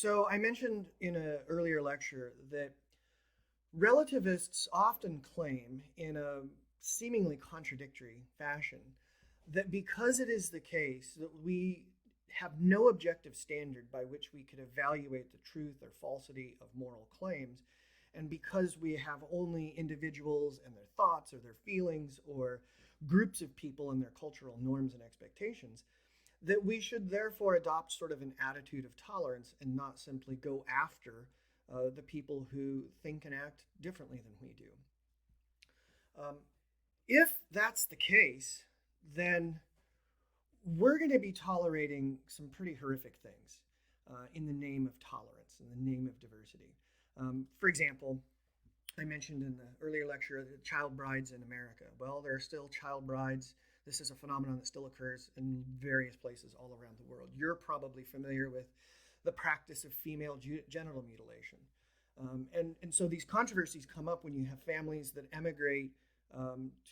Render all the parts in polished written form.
So I mentioned in an earlier lecture that relativists often claim, in a seemingly contradictory fashion, that because it is the case that we have no objective standard by which we could evaluate the truth or falsity of moral claims, and because we have only individuals and their thoughts or their feelings or groups of people and their cultural norms and expectations, that we should therefore adopt sort of an attitude of tolerance and not simply go after the people who think and act differently than we do. Um, if that's the case, then we're going to be tolerating some pretty horrific things in the name of tolerance, in the name of diversity. For example, I mentioned in the earlier lecture the child brides in America. Well, there are still child brides. This is a phenomenon that still occurs in various places all around the world. You're probably familiar with the practice of female genital mutilation. And so these controversies come up when you have families that emigrate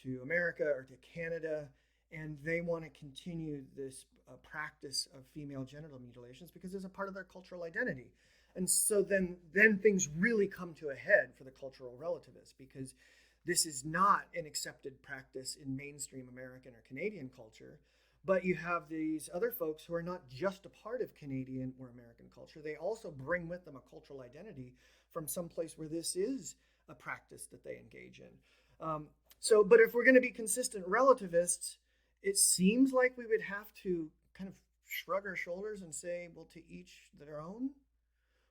to America or to Canada, and they want to continue this practice of female genital mutilations because it's a part of their cultural identity. And so then things really come to a head for the cultural relativists, because this is not an accepted practice in mainstream American or Canadian culture. But you have these other folks who are not just a part of Canadian or American culture. They also bring with them a cultural identity from some place where this is a practice that they engage in. But if we're going to be consistent relativists, it seems like we would have to kind of shrug our shoulders and say, well, to each their own.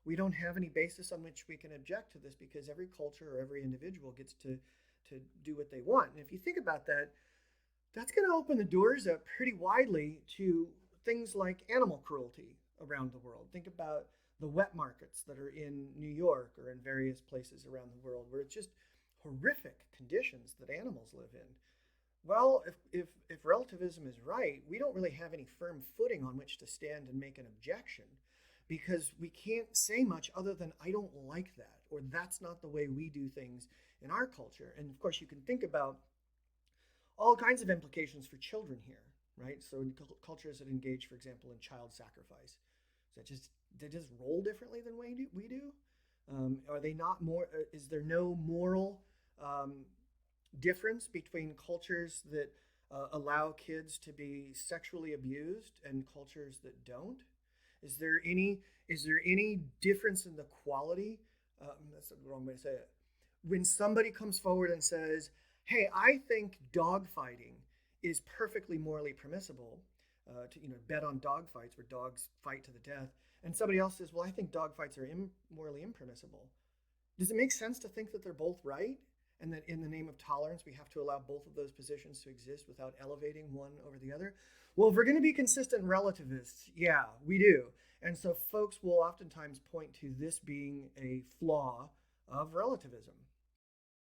We don't have any basis on which we can object to this because every culture or every individual gets to do what they want. And if you think about that, that's going to open the doors up pretty widely to things like animal cruelty around the world. Think about the wet markets that are in New York or in various places around the world where it's just horrific conditions that animals live in. Well, if relativism is right, we don't really have any firm footing on which to stand and make an objection, because we can't say much other than I don't like that, or that's not the way we do things in our culture. And of course, you can think about all kinds of implications for children here, right? So in cultures that engage, for example, in child sacrifice, they just roll differently than we do? Are they not more? Is there no moral difference between cultures that allow kids to be sexually abused and cultures that don't? Is there any difference in the quality? That's the wrong way to say it. When somebody comes forward and says, "Hey, I think dogfighting is perfectly morally permissible," to bet on dog fights where dogs fight to the death, and somebody else says, "Well, I think dog fights are morally impermissible." Does it make sense to think that they're both right, and that in the name of tolerance we have to allow both of those positions to exist without elevating one over the other? Well, if we're going to be consistent relativists, yeah, we do. And so folks will oftentimes point to this being a flaw of relativism.